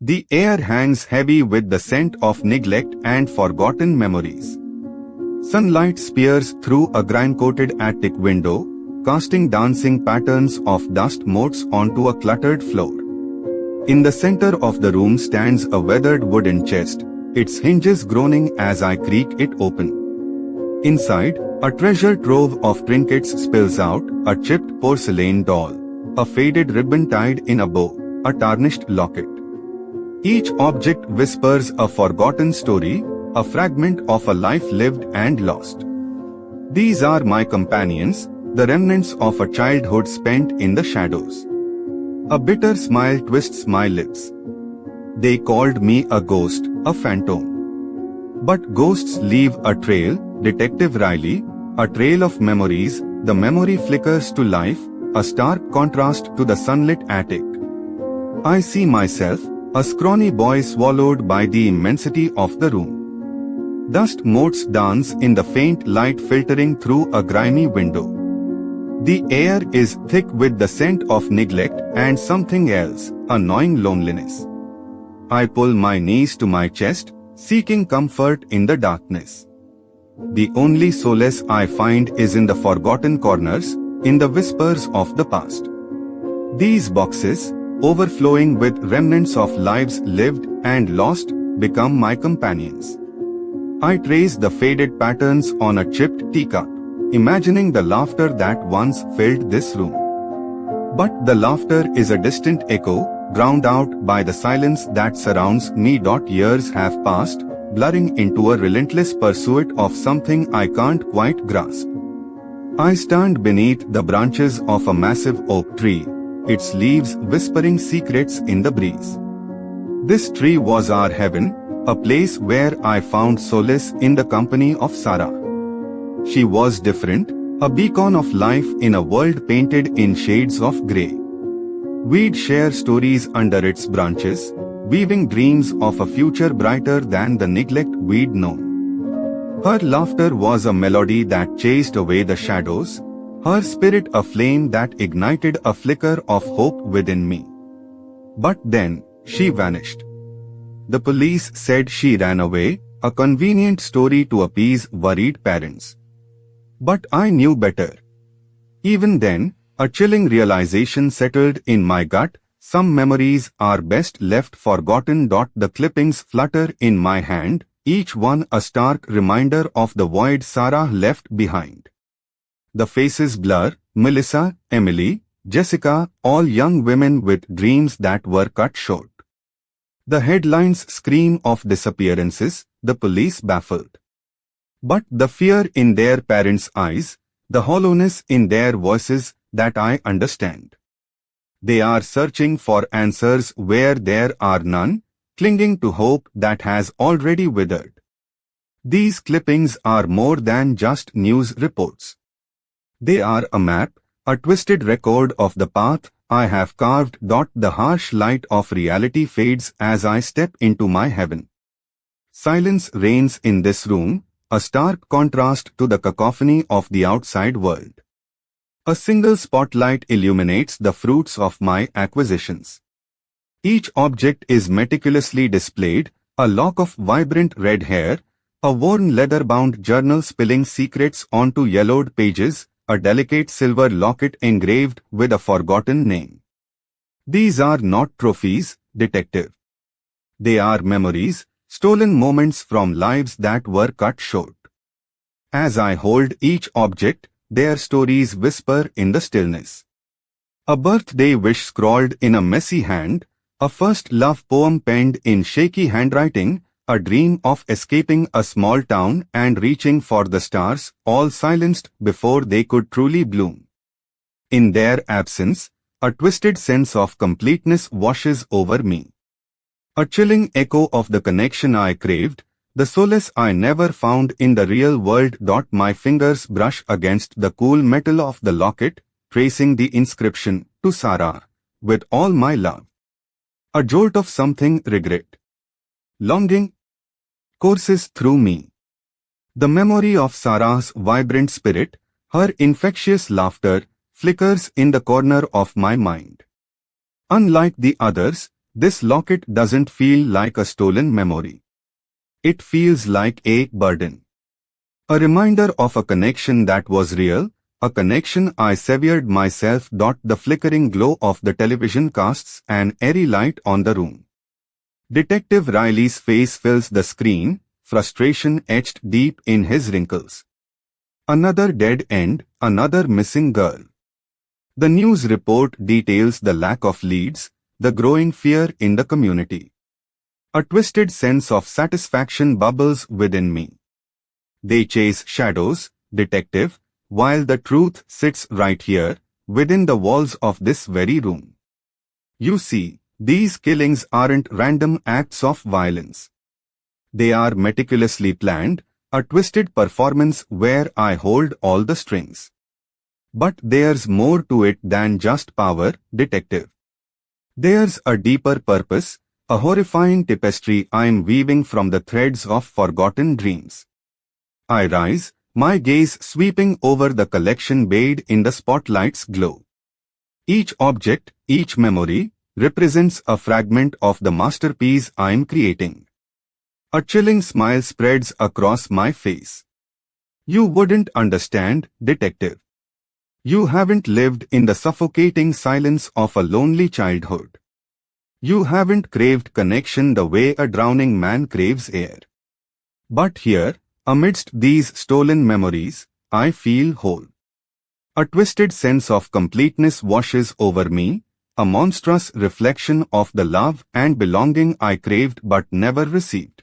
The air hangs heavy with the scent of neglect and forgotten memories. Sunlight spears through a grime-coated attic window, casting dancing patterns of dust motes onto a cluttered floor. In the center of the room stands a weathered wooden chest, its hinges groaning as I creak it open. Inside, a treasure trove of trinkets spills out, a chipped porcelain doll, a faded ribbon tied in a bow, a tarnished locket. Each object whispers a forgotten story, a fragment of a life lived and lost. These are my companions, the remnants of a childhood spent in the shadows. A bitter smile twists my lips. They called me a ghost, a phantom. But ghosts leave a trail, Detective Riley, a trail of memories. The memory flickers to life, a stark contrast to the sunlit attic. I see myself, a scrawny boy swallowed by the immensity of the room. Dust motes dance in the faint light filtering through a grimy window. The air is thick with the scent of neglect and something else, a gnawing loneliness. I pull my knees to my chest, seeking comfort in the darkness. The only solace I find is in the forgotten corners, in the whispers of the past. These boxes, overflowing with remnants of lives lived and lost, become my companions. I trace the faded patterns on a chipped teacup, imagining the laughter that once filled this room. But the laughter is a distant echo, drowned out by the silence that surrounds me. Years have passed, blurring into a relentless pursuit of something I can't quite grasp. I stand beneath the branches of a massive oak tree, its leaves whispering secrets in the breeze. This tree was our heaven, a place where I found solace in the company of Sarah. She was different, a beacon of life in a world painted in shades of grey. We'd share stories under its branches, weaving dreams of a future brighter than the neglect we'd known. Her laughter was a melody that chased away the shadows, her spirit a flame that ignited a flicker of hope within me. But then, she vanished. The police said she ran away, a convenient story to appease worried parents. But I knew better. Even then, a chilling realization settled in my gut. Some memories are best left forgotten. The clippings flutter in my hand, each one a stark reminder of the void Sarah left behind. The faces blur, Melissa, Emily, Jessica, all young women with dreams that were cut short. The headlines scream of disappearances, the police baffled. But the fear in their parents' eyes, the hollowness in their voices, that I understand. They are searching for answers where there are none, clinging to hope that has already withered. These clippings are more than just news reports. They are a map, a twisted record of the path I have carved. The harsh light of reality fades as I step into my heaven. Silence reigns in this room, a stark contrast to the cacophony of the outside world. A single spotlight illuminates the fruits of my acquisitions. Each object is meticulously displayed, a lock of vibrant red hair, a worn leather-bound journal spilling secrets onto yellowed pages, a delicate silver locket engraved with a forgotten name. These are not trophies, detective. They are memories, stolen moments from lives that were cut short. As I hold each object, their stories whisper in the stillness. A birthday wish scrawled in a messy hand, a first love poem penned in shaky handwriting, a dream of escaping a small town and reaching for the stars, all silenced before they could truly bloom. In their absence, a twisted sense of completeness washes over me. A chilling echo of the connection I craved, the solace I never found in the real world. My fingers brush against the cool metal of the locket, tracing the inscription, "To Sarah, with all my love." A jolt of something regret. Longing courses through me. The memory of Sarah's vibrant spirit, her infectious laughter, flickers in the corner of my mind. Unlike the others, This locket doesn't feel like a stolen memory. It feels like a burden. A reminder of a connection that was real, a connection I severed myself. The flickering glow of the television casts an airy light on the room. Detective Riley's face fills the screen, frustration etched deep in his wrinkles. Another dead end, another missing girl. The news report details the lack of leads, the growing fear in the community. A twisted sense of satisfaction bubbles within me. They chase shadows, detective, while the truth sits right here, within the walls of this very room. You see, these killings aren't random acts of violence. They are meticulously planned, a twisted performance where I hold all the strings. But there's more to it than just power, detective. There's a deeper purpose, a horrifying tapestry I'm weaving from the threads of forgotten dreams. I rise, my gaze sweeping over the collection bathed in the spotlight's glow. Each object, each memory, represents a fragment of the masterpiece I'm creating. A chilling smile spreads across my face. You wouldn't understand, detective. You haven't lived in the suffocating silence of a lonely childhood. You haven't craved connection the way a drowning man craves air. But here, amidst these stolen memories, I feel whole. A twisted sense of completeness washes over me, a monstrous reflection of the love and belonging I craved but never received.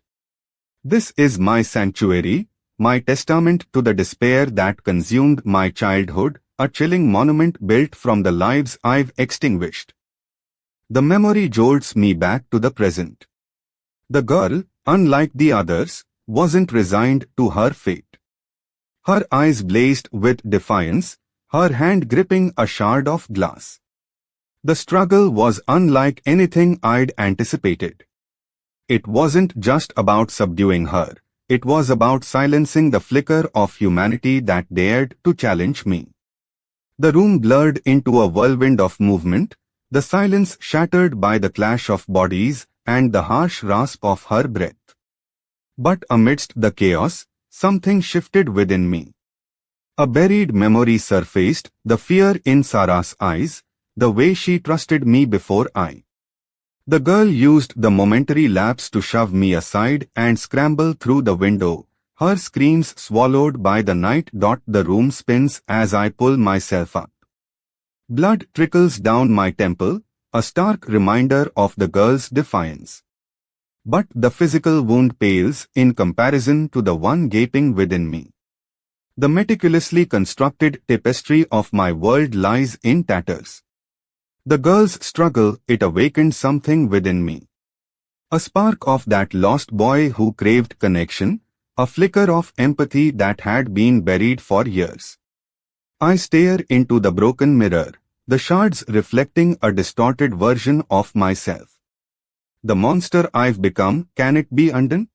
This is my sanctuary, my testament to the despair that consumed my childhood, a chilling monument built from the lives I've extinguished. The memory jolts me back to the present. The girl, unlike the others, wasn't resigned to her fate. Her eyes blazed with defiance, her hand gripping a shard of glass. The struggle was unlike anything I'd anticipated. It wasn't just about subduing her, it was about silencing the flicker of humanity that dared to challenge me. The room blurred into a whirlwind of movement, the silence shattered by the clash of bodies and the harsh rasp of her breath. But amidst the chaos, something shifted within me. A buried memory surfaced, the fear in Sarah's eyes, the way she trusted me before I. The girl used the momentary lapse to shove me aside and scramble through the window, her screams swallowed by the night. The room spins as I pull myself up. Blood trickles down my temple, a stark reminder of the girl's defiance. But the physical wound pales in comparison to the one gaping within me. The meticulously constructed tapestry of my world lies in tatters. The girl's struggle, it awakened something within me. A spark of that lost boy who craved connection, a flicker of empathy that had been buried for years. I stare into the broken mirror, the shards reflecting a distorted version of myself. The monster I've become, can it be undone?